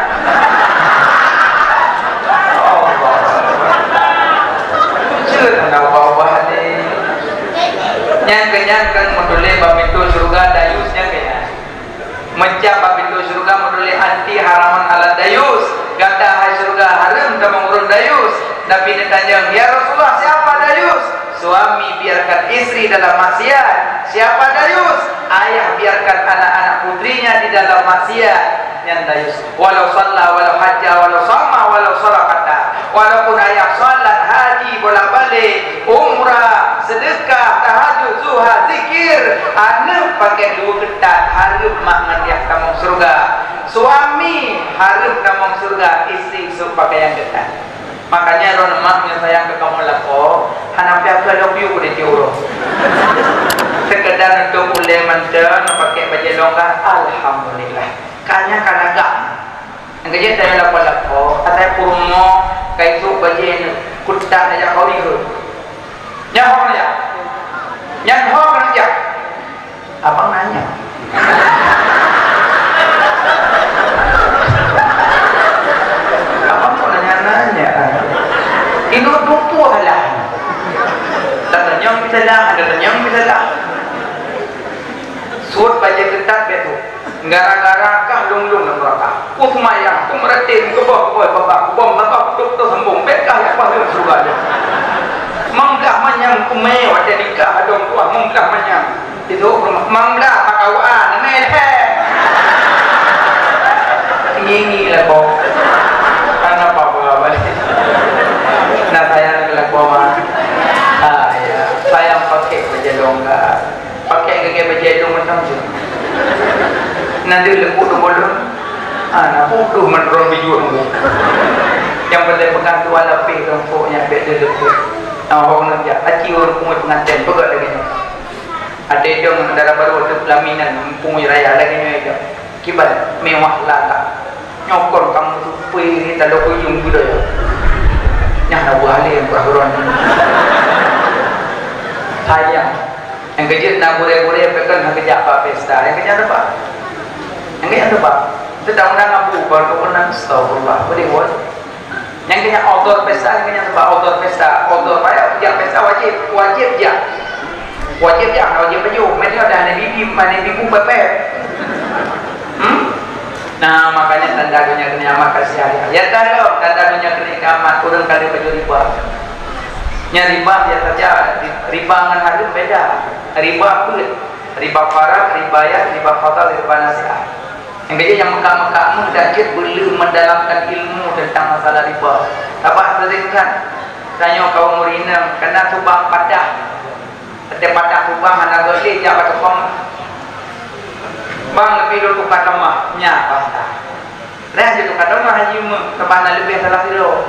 Oh. Kujiut nak bawa ni. Nyang kan module babito surga dayusnya kaya. Mencap babito surga module anti haraman ala dayus. Gata surga haram dan mengurung dayus. Nabi ditanya, ya Rasulullah siapa dayus? Suami biarkan istri dalam maksiat. Siapa dayus? Ayah biarkan anak-anak putrinya di dalam maksiat. Yang dayus. Walau salla, walau hajja, walau sama, walau sarakata. Walaupun ayah salat, haji, bolak-balik, umrah, sedekah, tahajud, zuhad, zikir, anak pakai dua ketat, harus mak mendiak tamang surga. Suami harus tamang surga, istri suruh pakai yang ketat. Makanya ron maknya sayang ke kamu lako, hanapi aku love you kuda tiuro. Sekedar untuk boleh mantan pakai baju longgar, alhamdulillah. Kanya kanaga. Yang kerja saya lako, katanya purmo kaitu baju kuda aja kau itu. Nyaho aja, nyaho aja. Abang nanya. Itu tumpu lah. Datang bisa lah, datang bisa lah. Suat baca ketat betul. Gara-gara kah lung-lung dan mereka. Usmayang, kumeratin, kubah, tu sembung. Bekah yang paling surga dia. Manglah manyang kumeh, wajah nikah adong tua. Manglah manyang. Itu manglah pakawaan, namanya. Tinggi lah kok. Karena apa balik. Nah saya nak bawa, ya saya pakai baju longgar, pakai gaya baju macam tu. Nanti lembut bolong, nak putus menurun biju tu. Yang penting pegang tu ala pay rempuknya beda lembut. Orang nak jak, aci orang pungut pengantin pegang lagi. Ada dong darah baru tu pelaminan pungut raya lagi ni aja. Kibat mewah lata, nyokor kamu tu pay tak ada ujung budaya. Yang nak buat hal yang berhuruan sayang yang kerja nak boleh-boleh pekan nak kerja apa pesta yang kerja apa itu undang abu baru kemenang astagfirullah boleh buat yang kerja outdoor pesta yang kerja apa outdoor pesta outdoor payah kerja pesta wajib baju mereka dah ada bibi pepek Nah makanya tanda dunia kiamat kasih hari. Ya tanda dunia kiamat kurang kali baju riba. Nya riba dia saja riba dengan harum beda. Riba apa? Riba farak, riba ya, riba fatal, riba nasihat. Yang kerja yang Mekah-Mekah mendajit belum mendalamkan ilmu tentang masalah riba. Apa seringkan tanya kaum murina kena tubang padah. Setiap padah tubang anak gede jabat tubang. Bang lebih dulu kata mahnya basta. Dah jadi kata mah haji kemana lebih salah kilo.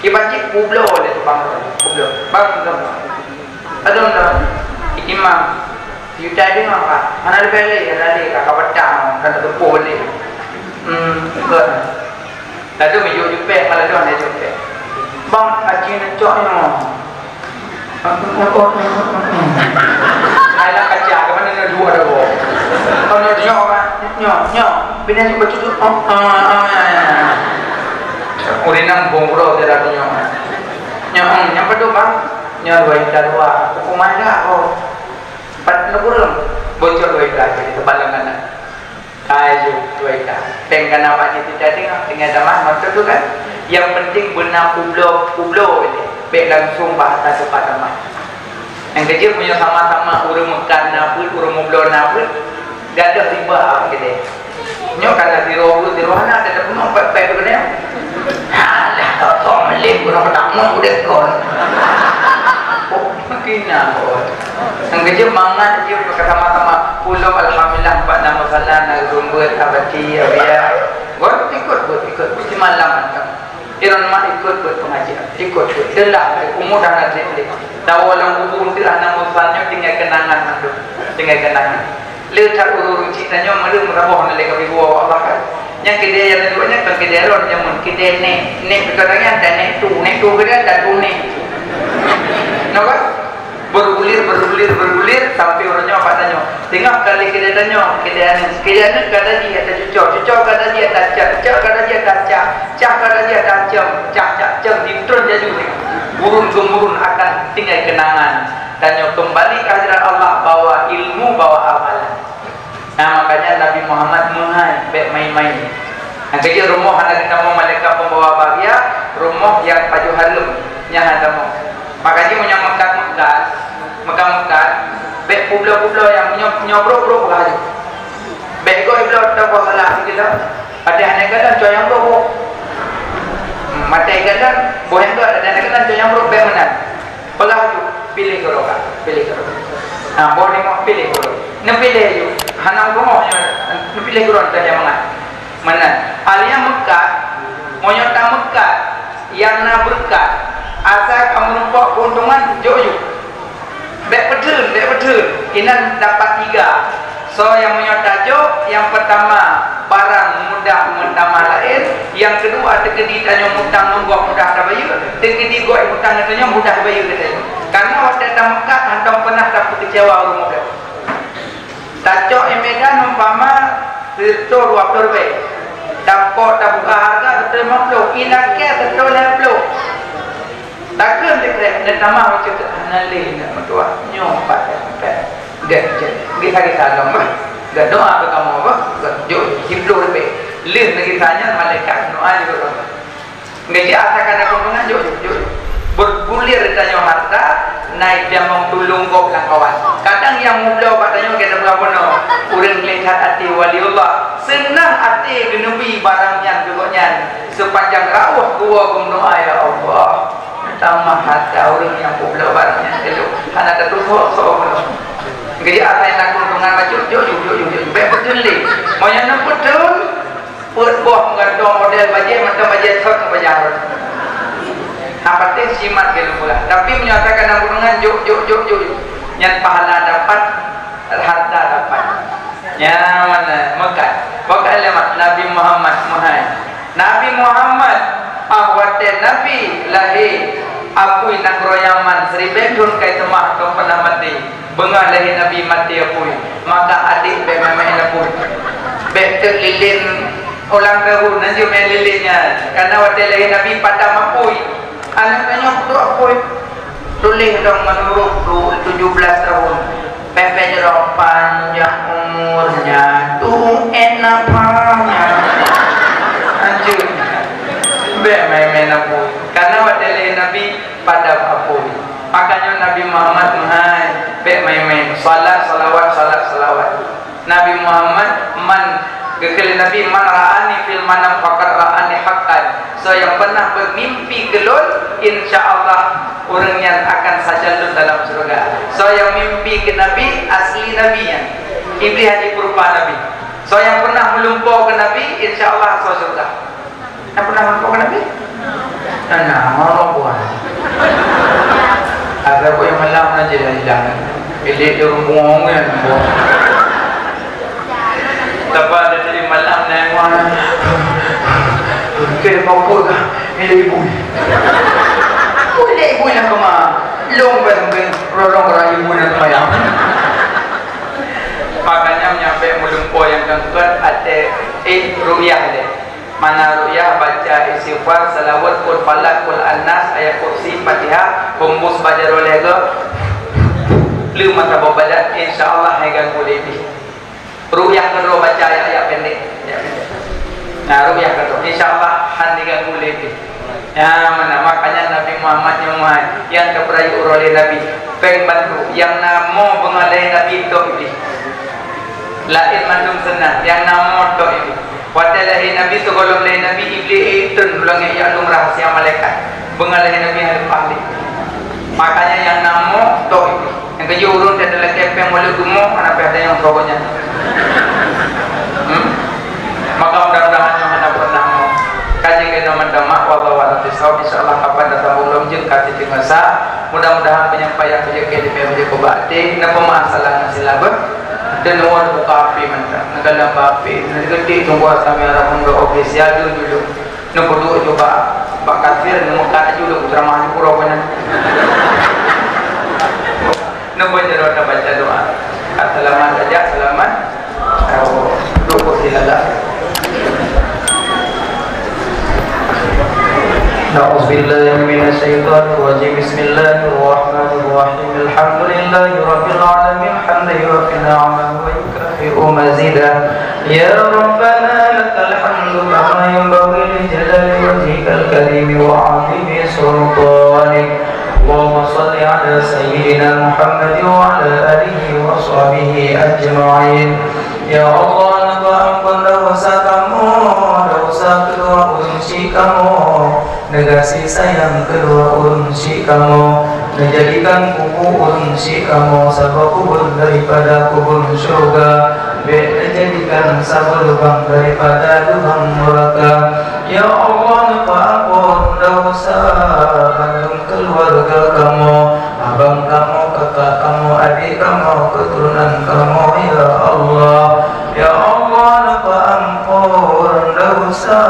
Kibaci kublo dia tu bang kublo. Bang tu. Adon dah. Ikimam. Yuta dia apa? Mana lebih lagi kakak batang kata tu boleh. Ber. Lalu meju jupe kalau tu ada jupe. Bang haji nak cok ni. Ayah kaca ke mana ada dua ada bo. Kalau dia nyok, bina si baju tu. Urinang bongro dia dah nyok. Yang pada bang, nyok dua ita dua. Hukuman dah oh. Pat leburung bocor dua ita jadi tebalangan. Kayu dua ita. Pengkan apa ni tidak dengan zaman maksud tu kan. Yang penting benar kublo ini. Baik langsung bahasa cepat amat. Yang kerja punya sama-sama urung makan nabut, urung ngobrol nabut. gadah riba kita. Nyo kata tiru ana ada pun pepek tu dia. Alah tak melik guna tak mau udah kon. Oh, kena kot. Ang kerja mangan je sama-sama pulau alhamdulillah Pak nama salah nak rumbut abadi abia. Got ikut mesti malam kan. Iran mak ikut pengajian. Ikut delah umur dah nak beli. Tahu orang umur tu anak musalnya tinggal kenangan tu. Tinggal kenangan. Letak urut citanya malu meraboh nak lagi buah Allah kan. Yang kedua yang keduanya kan kedua ron yang mun kedua nek berkatanya dan nek tu kedua dan tu nek. Nampak? Bergulir sampai orangnya apa tanya. Tengok kali kita tanya, kedai kata dia ada cucuk kata dia tak cak kata dia tak cak kata dia tak cak ditron jadi burun akan tinggal kenangan. Tanya kembali ke hadirat Allah bawa ilmu bawa amalan. Nah makanya Nabi Muhammad baik main-main. Nah kerja rumah anak kita mau malaikat pembawa bahagia, rumah yang paju harum nya ada mau. Makanya punya Mekah, baik pulau-pulau yang nyobrok lah. Baik kau iblau tak kau salah kita. Ada anak kadang coy yang brok. Mata kadang bohong tu ada anak kadang coy yang brok baik mana. Pelah tu pilih kau kan, pilih kau. Nah boleh mau pilih kau. Nak pilih tu, hanam rumah nak pilih kau tak yang mana. Alia Mekah, monyota Mekah yang nak berkat. Asal kamu nampak keuntungan jauh. Baik betul. Inan dapat 3. So yang punya tajuk, yang pertama barang mudah mentama lain, yang kedua tegedi tanya mutang nunggok mudah tabayu, tegedi goi mutang tanya mudah tabayu katanya. Karena waktu datang Mekah hantam pernah dapat kecewa rumah dia. Tajuk Medan umpama itu 20 baik. Dapat tak buka harga betul 50, inaknya betul 50. Takkan dia nama macam tu analih nak berdoa nyopat dia salam gak doa ke kamu apa jauh hiblo lebih lih lagi tanya malaikat doa juga ngaji asalkan aku mengan jauh bergulir ditanya harta naik dia mengtulung kau bilang kawan kadang yang muda katanya kita berapa no urang melihat hati waliullah senang hati genebi barang yang juga sepanjang rawah gua berdoa ya Allah tambah harta orang yang pulau barangnya itu karena tertutup soal jadi apa yang lakukan dengan baju jauh betul ni mau yang betul buat mengandung model baju macam baju sok baju apa tu simat ke pula tapi menyatakan dengan jauh yang pahala dapat harta dapat yang mana Mekah lemat Nabi Muhammad awatan Nabi lahir apui nak royaman seribendun kai temah kau pernah mati bengal lahir Nabi mati apui maka adik be memang apui be terlilin ulang tahun nanti main lilinnya karena waktu lahir Nabi pada apui anaknya putu apui tulis dong menurut 17 tahun pepe jerok panjang umurnya tu enak banget anjir be main apui karena wadai Nabi pada apui makanya Nabi Muhammad main salawat Nabi Muhammad kekali Nabi man ra'ani fil manam faqad ra'ani haqqan so yang pernah bermimpi gelul insyaallah orang yang akan sajalun dalam surga so yang mimpi ke Nabi asli Nabinya iblis haji berupa Nabi so yang pernah melumpur ke Nabi insyaallah so surga yang pernah melumpur ke Nabi nah mau buat ada yang malam aja jalan pilih dia ngomong kan tapi ada jadi malam naik mana kita mau pun pilih ibu yang kemana long sampai rolong ibu dan mayang makanya menyampai melumpur yang keempat ada ru'yah dia mana ru'yah baca istighfar salawat kul falak kul annas ayat kursi fatihah kumbus baca rolega lu mata babadat insyaallah hingga kulibi ru'yah kedua baca ayat pendek nah ru'yah kedua insyaallah hingga kulibi ya mana makanya Nabi Muhammad yang keperayu oleh Nabi peng bantu yang namo pengalai Nabi itu lain mandum senang yang nama tok itu wadalahi nabi tu kalau lain nabi iblis itu ulang ya alum rahasia malaikat bengalahi nabi yang pahli makanya yang nama tok itu yang kerja urun dan dalam kepeng boleh gemuk mana ada yang pokoknya maka mudah-mudahan yang mana pernah kaji kena mendamak wallahu tisau insyaallah kapan datang belum jeung kati tingasa mudah-mudahan penyampaian kerja di kebakti napa masalah silabet dan orang buka api mentah negala api nanti gede tunggu asami arah pun ofisial dulu nombor 2 coba pak kafir muka dulu ceramah di pura punya nombor jero baca doa selamat saja selamat dulu silalah Na'udzubillahi minasyaitonir rajim. Bismillahirrahmanirrahim. Alhamdulillahi rabbil alamin. Hamdan yuwaffi ni'amahu wa yukafi'u mazidah. Ya Rabbana lakal hamdu kama yanbaghi li jalali wajhikal karim wa 'azimi sultanik. Allahumma shalli 'ala sayyidina Muhammad wa 'ala alihi wa sahbihi ajma'in. Ya Allah, ampun dosa kamu, dosa kedua unsi kamu, negasi sayang kedua unsi kamu, menjadikan kubu unsi kamu sabab kubur daripada kubur surga, menjadikan sabab lubang daripada lubang neraka. Ya Allah, ampun dosa kandung keluarga kamu, abang kamu, kakak kamu, adik kamu, keturunan kamu. Ya Allah, ya Allah, ampun dosa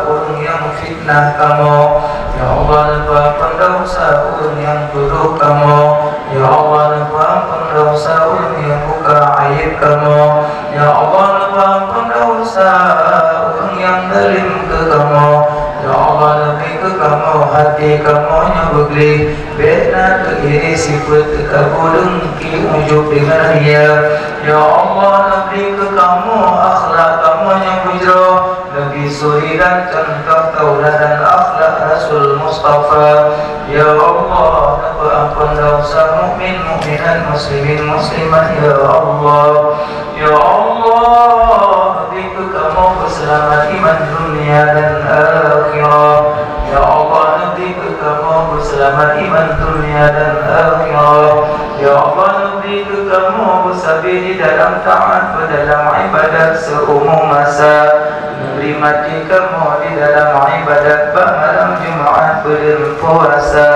orang yang fitnah kamu. Ya Allah, ampun dosa orang yang tuduh kamu. Ya Allah, ampun dosa orang yang buka aib kamu. Ya Allah, ampun dosa orang yang zalim ke kamu. Ya Allah, lebih ke kamu hati kamu yang begli benar ke kiri sifat ke kamu dengki ujub dengan dia. Ya Allah, lebih ke kamu akhlak kamu yang bujro, lebih suri dan contoh tauladan akhlak Rasul Mustafa. Ya Allah, ampun dosa mukmin mukminat muslimin muslimat. Ya Allah, ya Allah, lebih ke kamu keselamatan iman dunia dan akhirah. Ya Allah, lebih ke kamu berselamat iman dunia dan akhirah. Ya Allah, lebih ke kamu bersabar di dalam taat dalam ibadat seumur masa, memberi mati kamu di dalam ibadat malam Jumaat berpuasa.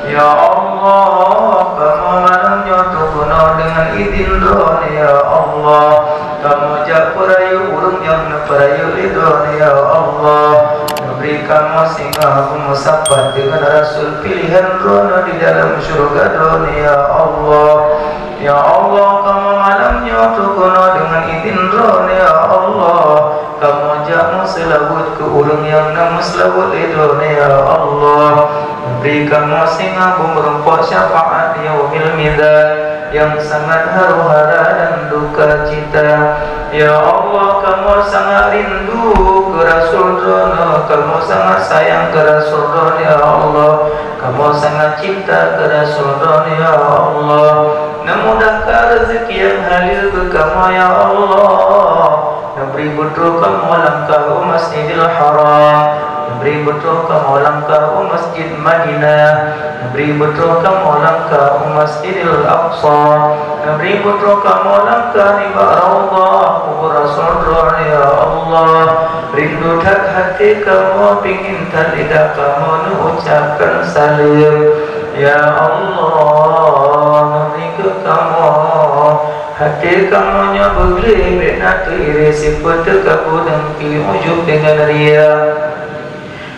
Ya Allah, kamu malamnya tukuna dengan izin doa. Ya Allah, kamu jak perayu urung yang perayu itu. Ya Allah, beri kamu sehingga aku musabat dengan Rasul pilihan rono di dalam syurga dunia. Ya Allah, ya Allah, kamu malamnya tukuna dengan izin rono. Ya Allah, kamu jamu selawat ke urung yang namu selawat itu. Ya Allah, beri kamu sehingga aku merempok syafaat yaumil mizan yang sangat haru-hara dan duka cita. Ya Allah, kamu sangat rindu ke Rasul Rono, kamu sangat sayang ke Rasul Rono. Ya Allah, kamu sangat cinta ke Rasul Rono. Ya Allah, memudahkan rezeki yang halal ke kamu. Ya Allah, beri betul kamu langkah Masjidil Haram, beri betul kamu langkah Masjid Madinah, beri betul kamu langkah Masjidil Aqsa, beri betul kamu langkah di Raudhah kubur Rasulullah. Ya Allah, rindu tak hati kamu, pingin tak lidah kamu ucapkan salam. Ya Allah, beri ke kamu hati kamu nya begli benar iri sifat kamu dengki ujub dengan ria.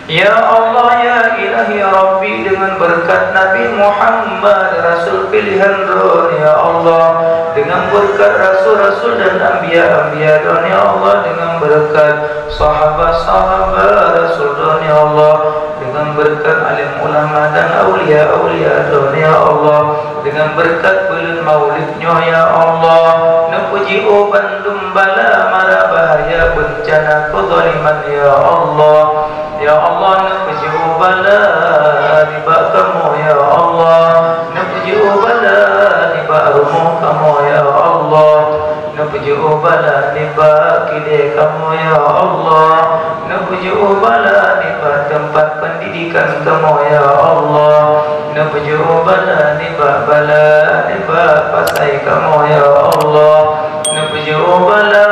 Ya Allah, ya Ilahi Rabbi, dengan berkat Nabi Muhammad Rasul pilihan Ron. Ya Allah, dengan berkat Rasul-Rasul dan Anbiya-Anbiya Ron. Ya Allah, dengan berkat sahabat-sahabat Rasul Ron. Ya Allah, dengan berkat alim ulama dan awliya-awliya Ron. Ya Allah, dengan berkat bulan maulidnya. Ya Allah, nupuji bandum bala mara bahaya bencana kezaliman. Ya Allah, ya Allah, nupuji bala riba kamu. Ya Allah, nupuji bala riba rumah kamu. Ya Allah, Nubuju bala niba kide kamu ya Allah. Nubuju bala niba tempat pendidikan kamu ya Allah. Nubuju bala niba pasai kamu ya Allah. Nubuju bala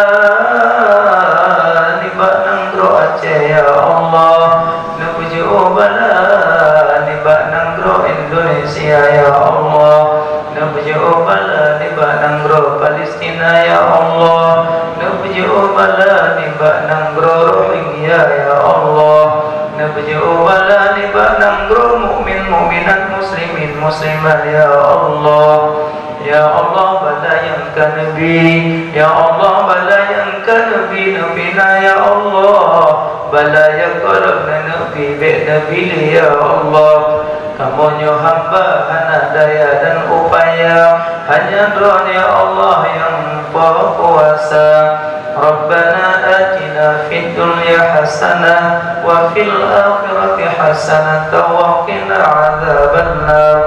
niba nanggro Aceh ya Allah. Nubuju bala niba nanggro Indonesia ya Allah. Nubuju bala niba nanggro Palestina ya Allah. Nubuju bala niba nanggro Rohingya ya Allah. Nubuju bala niba nanggro mukmin mukminat muslimin muslimat ya Allah. Ya Allah balayangkan Nabi, ya Allah balayangkan Nabi Nabina ya Allah. Balayangkan Nabi Nabi ya Allah. Kamu hamba hana daya dan upaya, hanya doa ya Allah yang berkuasa. Rabbana atina fid dunya hasanah wa fil akhirati hasanah wa qina adzabannar.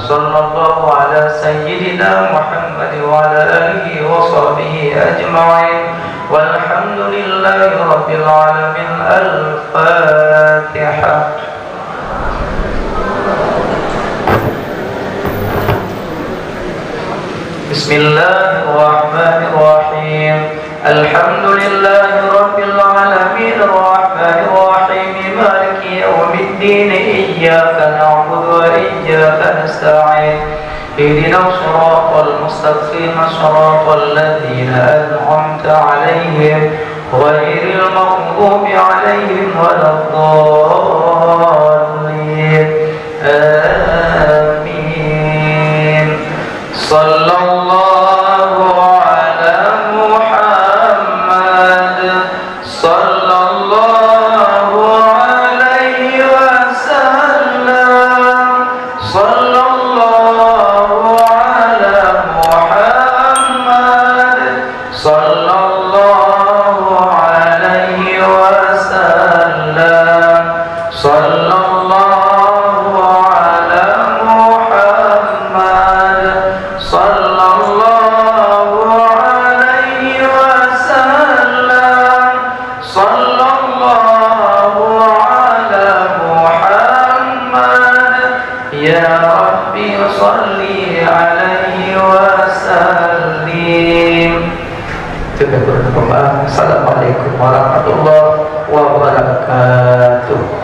Sallallahu ala sayyidina Muhammad wa ala alihi wa sahbihi ajma'in. Walhamdulillahi rabbil alamin. Al-Fatihah. Bismillahirrahmanirrahim. Alhamdulillahi rabbil alamin. Ar-Rahmanirrahim. Maliki yawmiddin. Iyyaka na'budu wa iyyaka nasta'in. Ihdinas siratal mustaqim. Siratal ladzina an'amta 'alaihim ghairil maghdubi 'alaihim waladdallin. Amin. Sallallahu ala Muhammad. Sallallahu alaihi wasallam. Sallallahu ala Muhammad. Sallallahu alaihi wasallam. Sallallahu ala Muhammad. Sallallahu alaihi wasallam. Sallallahu ala Muhammad. Ya Rabbi salli alaihi wasallim. Assalamualaikum warahmatullahi wabarakatuh.